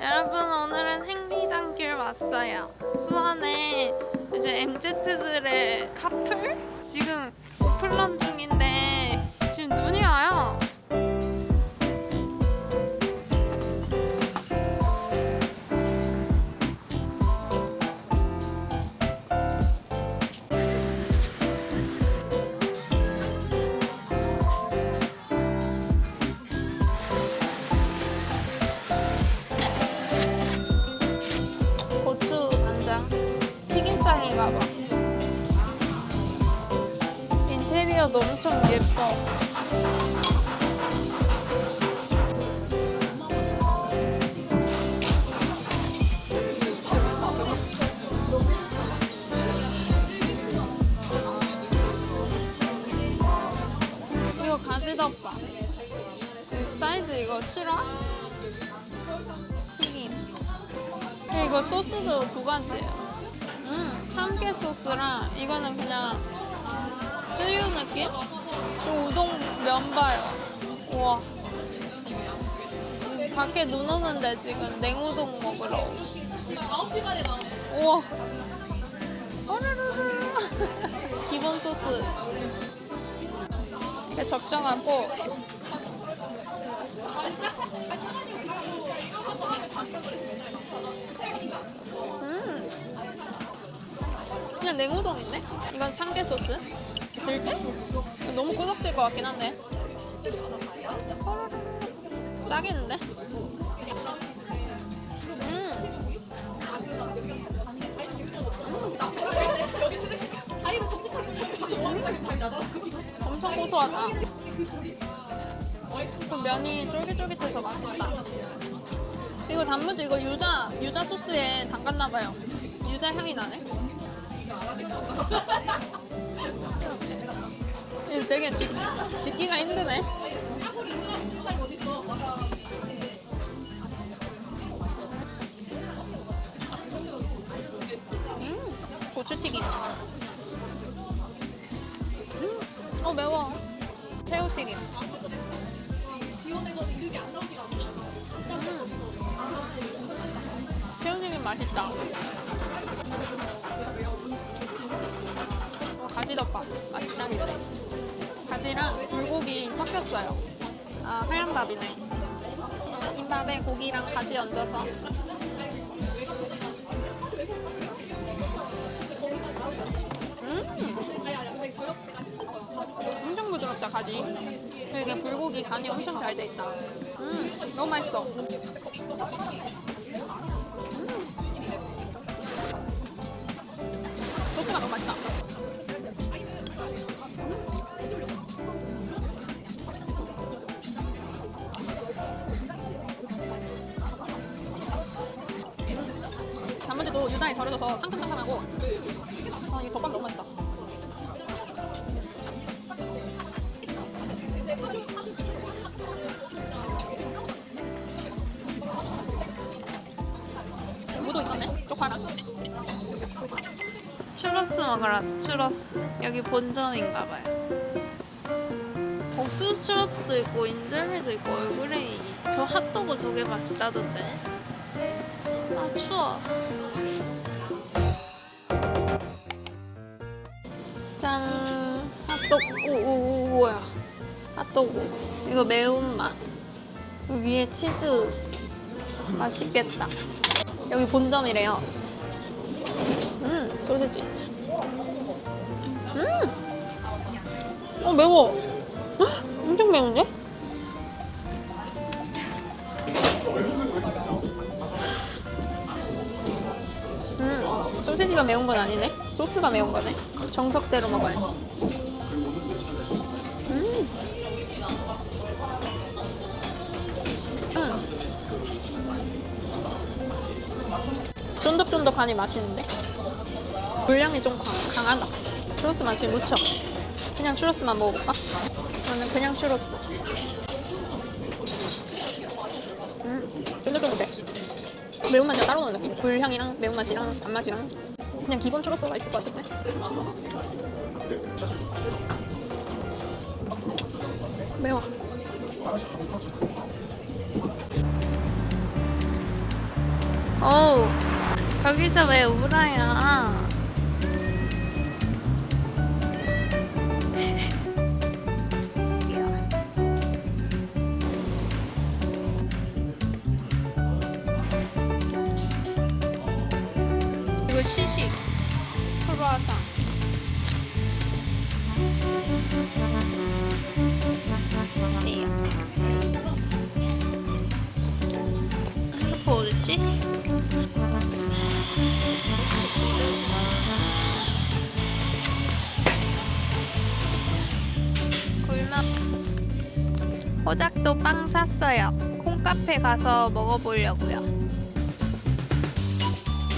여러분 오늘은 행리단길 왔어요. 수원에 이제 MZ들의 핫플? 지금 오픈런 중인데 지금 눈이 와요. 고추 간장 튀김장인가봐. 인테리어도 엄청 예뻐. 이거 가지덮밥. 사이즈 이거 싫어? 튀김. 이거 소스도 두 가지예요. 참깨 소스랑 이거는 그냥 쯔유 느낌? 그 우동 면봐요. 우와. 밖에 눈 오는데 지금 냉우동 먹으러. 우와. 어르르르. 기본 소스. 이렇게 적셔갖고. 그냥 냉우동인데? 이건 참깨 소스. 들깨? 너무 꾸덕질 것 같긴 한데. 짜겠는데? 엄청 고소하다. 그 면이 쫄깃쫄깃해서 맛있다. 이거 단무지 이거 유자 소스에 담갔나봐요. 유자 향이 나네. 되게 짓기가 힘드네. 고추튀김. 매워. 새우튀김. 새우튀김 맛있다. 가지덮밥 맛있다는데. 가지랑 불고기 섞였어요. 아, 하얀 밥이네. 흰밥에 고기랑 가지 얹어서. 엄청 부드럽다, 가지. 이게 불고기 간이 엄청 잘 돼 있다. 너무 맛있어. 소스가 너무 맛있다. 단무지도 유자에 절여져서 상큼상큼하고. 아, 이 덮밥 너무 맛있다. 무도 있었네, 쪽파랑. 추러스 먹으러 왔어, 추러스. 여기 본점인가봐요. 옥수수 추러스도 있고 인절미도 있고 얼그레이. 저 핫도그 저게 맛있다던데. 아, 추워. 짠. 핫도그. 우야. 핫도그. 이거 매운맛. 위에 치즈. 맛있겠다. 여기 본점이래요. 소세지. 매워. 헉, 엄청 매운데? 소세지가 매운 건 아니네. 소스가 매운 거네. 정석대로 먹어야지. 쫀득쫀득하니 맛있는데? 물량이 좀 강하다. 추러스 맛이 무쳐. 그냥 추러스만 먹어볼까? 저는 그냥 추러스. 쫀득쫀득해. 매운맛이 따로 나는 느낌. 불향이랑 매운맛이랑 단맛이랑 그냥 기본 추러스가 있을 것 같은데? 매워. 어우, 거기서 왜 울어요? 이거 시식 크루아상. 네. 이거 어딨지? 굴맛. 호작도 빵 샀어요. 콩카페 가서 먹어보려고요.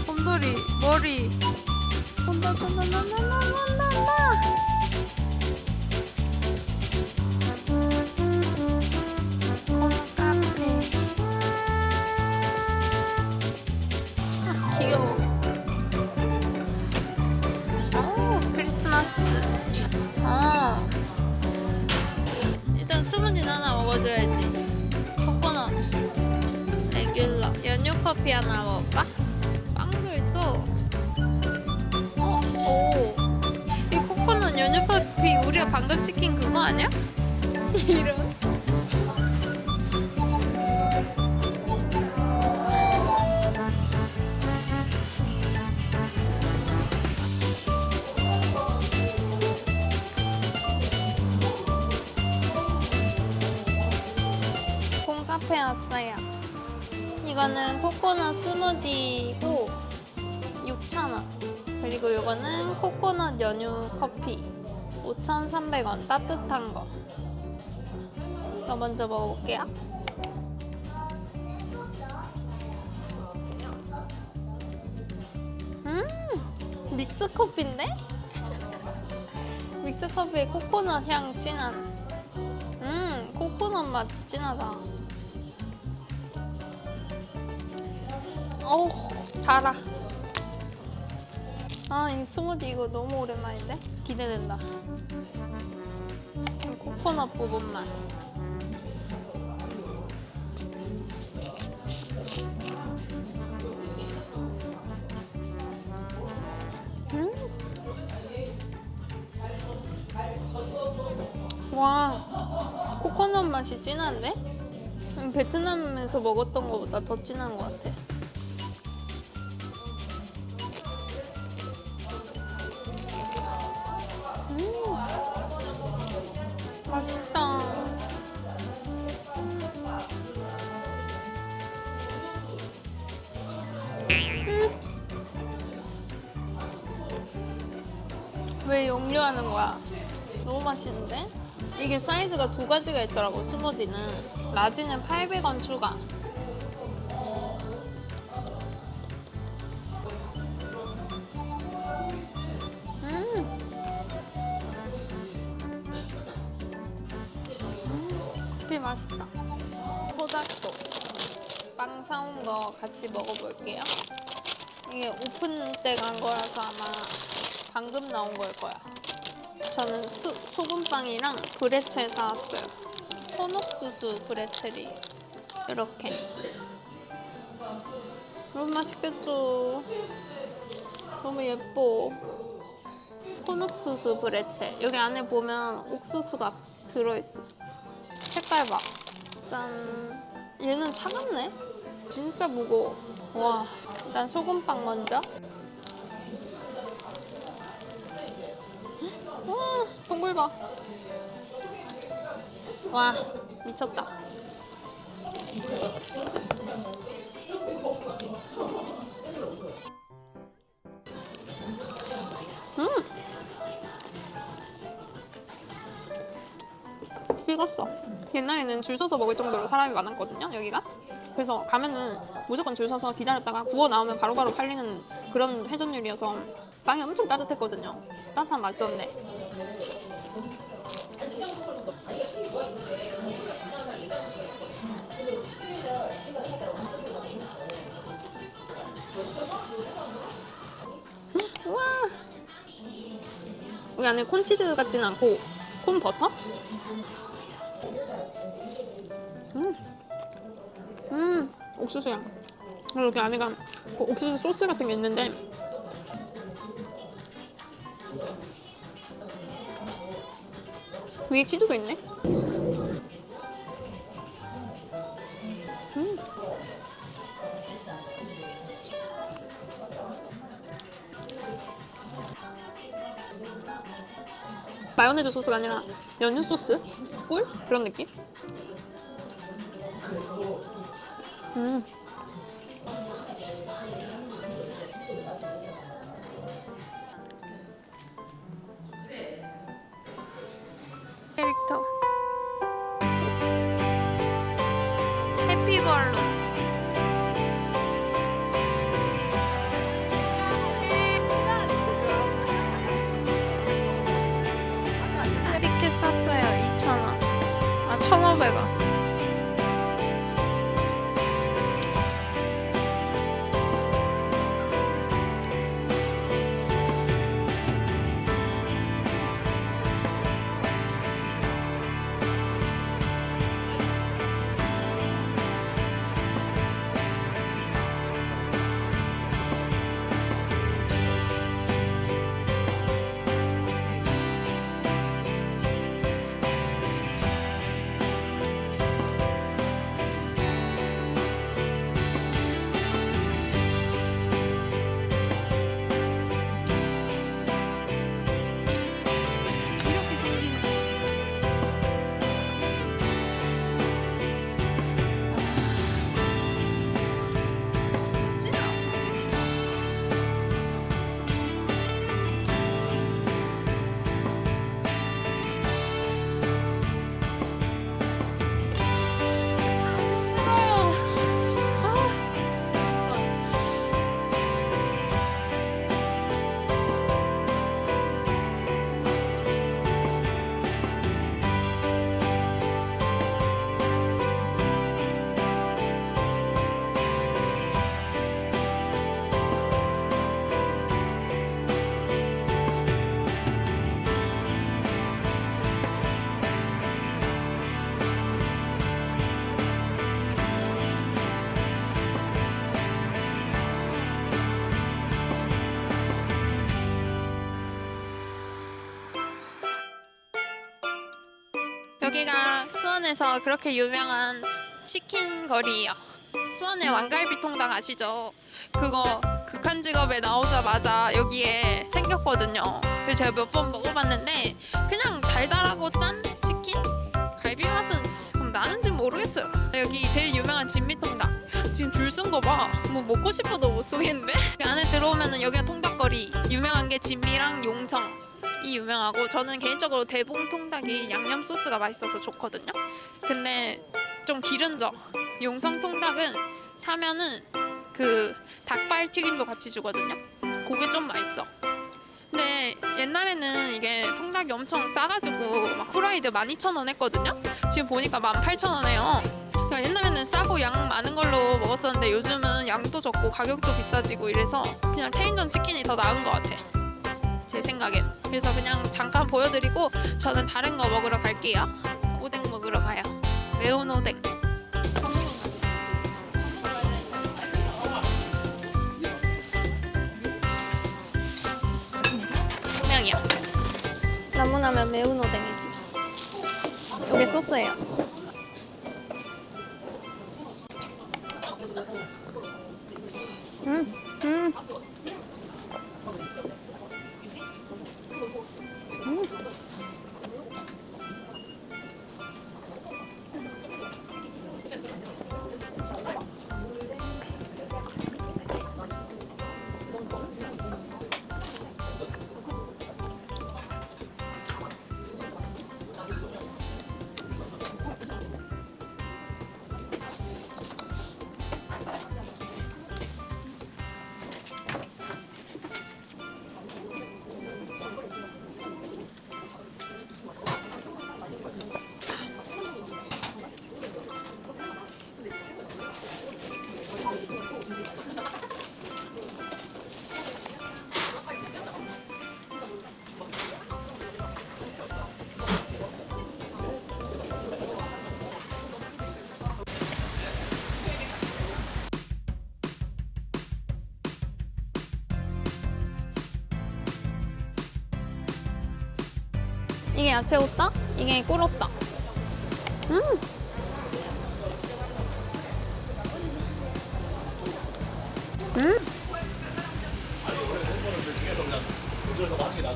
곰돌이 머리. 온다. 콩카페. 아, 귀여워. 오, 크리스마스. 일단 스무디는 하나 먹어줘야지. 코코넛, 레귤러, 연유 커피 하나 먹을까? 빵도 있어. 오. 이 코코넛 연유 커피 우리가 방금 시킨 그거 아니야? 이런. 콩카페 왔어요. 이거는 코코넛 스무디고 6,000원. 그리고 이거는 코코넛 연유 커피 5,300원. 따뜻한 거. 이거 먼저 먹어볼게요. 믹스 커피인데? 믹스 커피에 코코넛 향 진한. 코코넛 맛 진하다. 어우, 달아. 아, 이 스무디 이거 너무 오랜만인데? 기대된다. 코코넛 부분 맛. 와, 코코넛 맛이 진한데? 베트남에서 먹었던 것보다 더 진한 것 같아. 맛있다. 왜 역류하는 거야? 너무 맛있는데? 이게 사이즈가 두 가지가 있더라고, 스무디는. 라지는 800원 추가. 커피 맛있다. 호작도 빵 사온 거 같이 먹어볼게요. 이게 오픈 때 간 거라서 아마 방금 나온 걸 거야. 저는 소금빵이랑 브레첼 사왔어요. 혼옥수수 브레첼이 이렇게. 너무 맛있겠죠? 너무 예뻐. 혼옥수수 브레첼. 여기 안에 보면 옥수수가 들어있어. 색깔 봐. 짠. 얘는 차갑네? 진짜 무거워. 와. 일단 소금빵 먼저. 와, 동굴 봐. 와, 미쳤다. 식었어. 옛날에는 줄 서서 먹을 정도로 사람이 많았거든요, 여기가. 그래서 가면은 무조건 줄 서서 기다렸다가 구워 나오면 바로바로 팔리는 그런 회전율이어서 빵이 엄청 따뜻했거든요. 따뜻한 맛있었네. 우와. 여기 안에 콘치즈 같진 않고 콘버터? 옥수수 향. 그리고 이렇게 안에가 뭐 옥수수 소스 같은 게 있는데 위에 치즈도 있네. 마요네즈 소스가 아니라 연유 소스? 꿀? 그런 느낌? 캐릭터 해피발룬. 티켓 샀어요. 2,000원. 아, 1,500원. 이렇게 생긴 멋지다. 여기가 수원에서 그렇게 유명한 치킨 거리예요. 수원의 왕갈비 통닭 아시죠? 그거 극한직업에 나오자마자 여기에 생겼거든요. 그래서 제가 몇 번 먹어봤는데 그냥 달달하고 짠 치킨? 갈비 맛은 나는지 모르겠어요. 여기 제일 유명한 진미통닭. 지금 줄 쓴 거 봐. 뭐 먹고 싶어도 못 쏘겠는데? 그 안에 들어오면은 여기가 통닭거리. 유명한 게 진미랑 용성. 이 유명하고 저는 개인적으로 대봉 통닭이 양념 소스가 맛있어서 좋거든요. 근데 좀 기름져. 용성 통닭은 사면은 그 닭발 튀김도 같이 주거든요. 그게 좀 맛있어. 근데 옛날에는 이게 통닭이 엄청 싸가지고 막 후라이드 12,000원 했거든요. 지금 보니까 18,000원해요. 그러니까 옛날에는 싸고 양 많은 걸로 먹었었는데 요즘은 양도 적고 가격도 비싸지고 이래서 그냥 체인점 치킨이 더 나은 것 같아. 제 생각엔. 그래서 그냥 잠깐 보여드리고 저는 다른 거 먹으러 갈게요. 오뎅 먹으러 가요. 매운 오뎅. 분명이야. 나무나면 매운 오뎅이지. 이게 소스예요. 음. 이게 야채 호떡, 이게 꿀호떡. 음.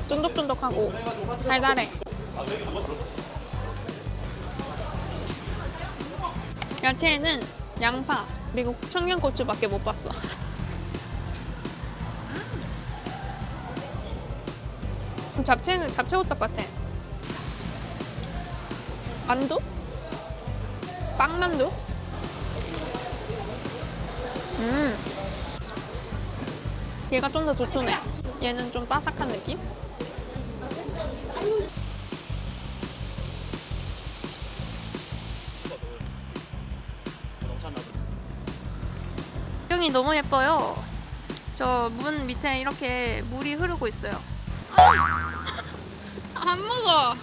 쫀득쫀득하고 달달해. 야채에는 양파 그리고 청양고추밖에 못 봤어. 잡채는 잡채 호떡 같아. 만두? 빵만두? 얘가 좀 더 두툼해. 얘는 좀 바삭한 느낌? 풍경이 너무 예뻐요. 저 문 밑에 이렇게 물이 흐르고 있어요. 안 먹어.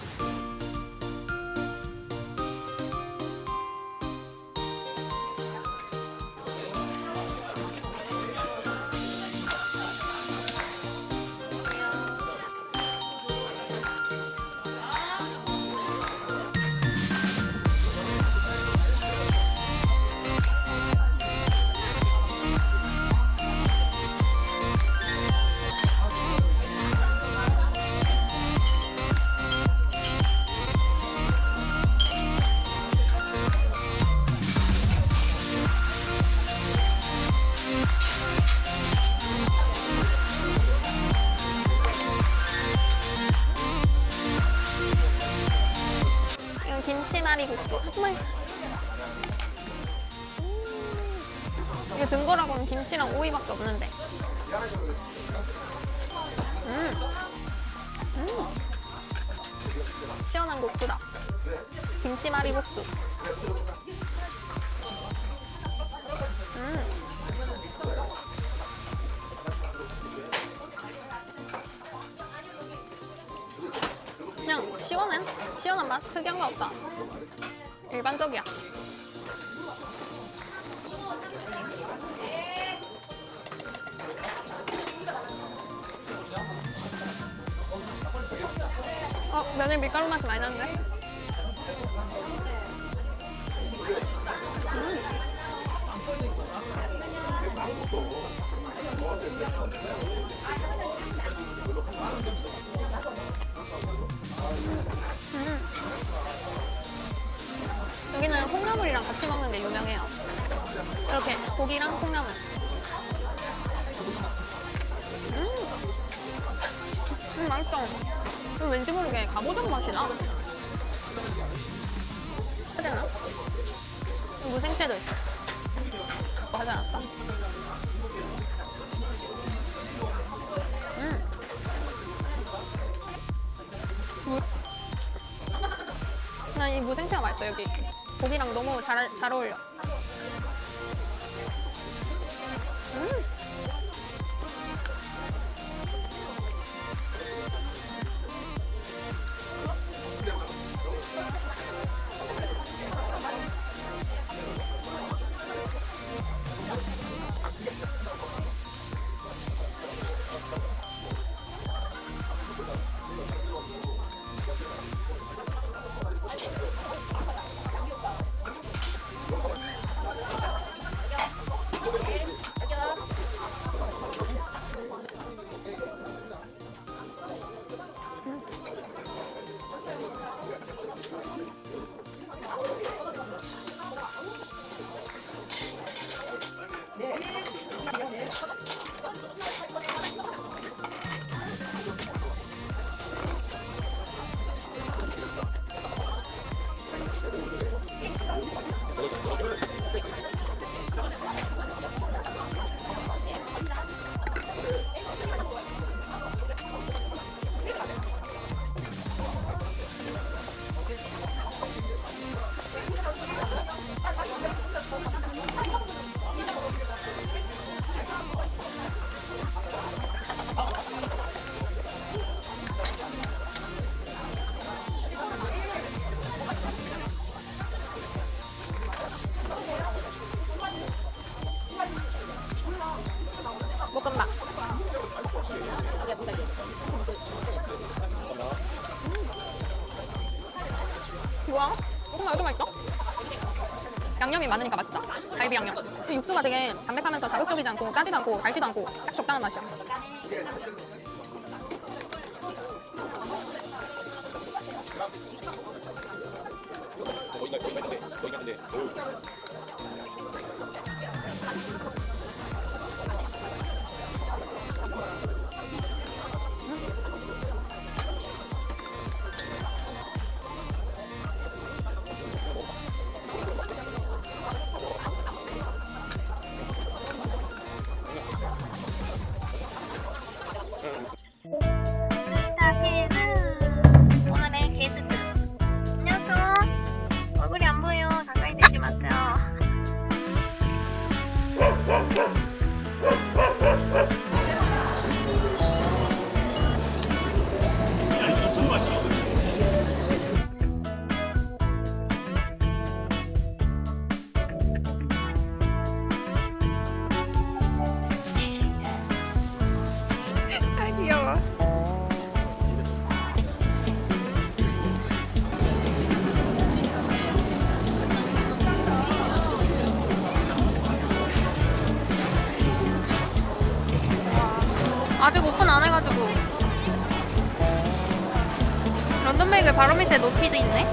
이건 김치말이국수. 정말. 이게 든 거라고는 김치랑 오이밖에 없는데. 시원한 국수다. 김치말이국수. 그냥 시원한 맛. 특이한 거 없다. 일반적이야. 면에 밀가루 맛이 많이 나는데? 여기는 콩나물이랑 같이 먹는 게 유명해요. 이렇게 고기랑 콩나물. 맛있다. 이거 왠지 모르게 갑오징어 맛이 나. 하지 않아? 무생채도 있어. 그거 하지 않았어? 난 이 무생채가 맛있어. 여기 고기랑 너무 잘 어울려. 볶음밥. 아주 맛있어. 양념이 많으니까 맛있다. 갈비 양념. 이 육수가 되게 담백하면서 자극적이지 않고 짜지도 않고 달지도 않고 딱 적당한 맛이야. 스타필드 오늘의 게스트 안녕하세요. 얼굴이 안 보여. 가까이 대지 마세요. 아 귀여워. 아직 오픈 안 해가지고. 런던 베이글 바로 밑에 노티드 있네.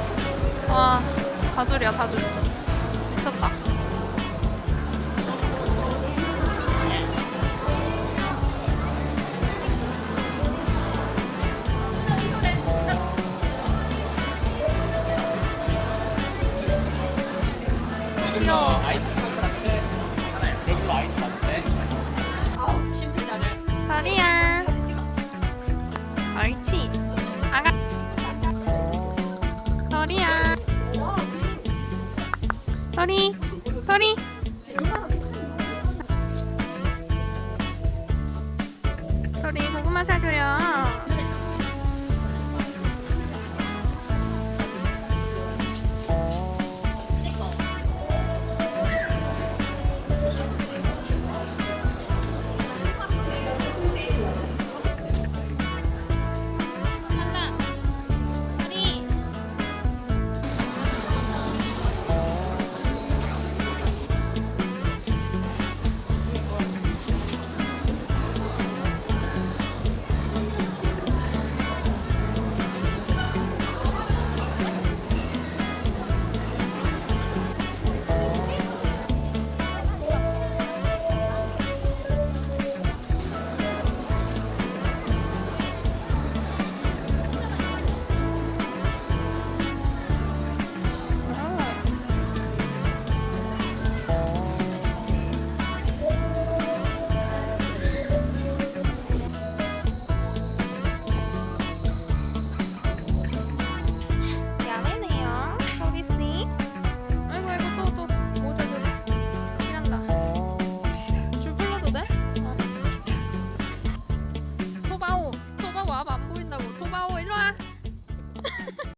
와, 다줄이야 다줄. 미쳤다. 귀여워. 다리야. 옳지. 아가. 도리야. 도리. 도리. 도리 고구마 사줘요.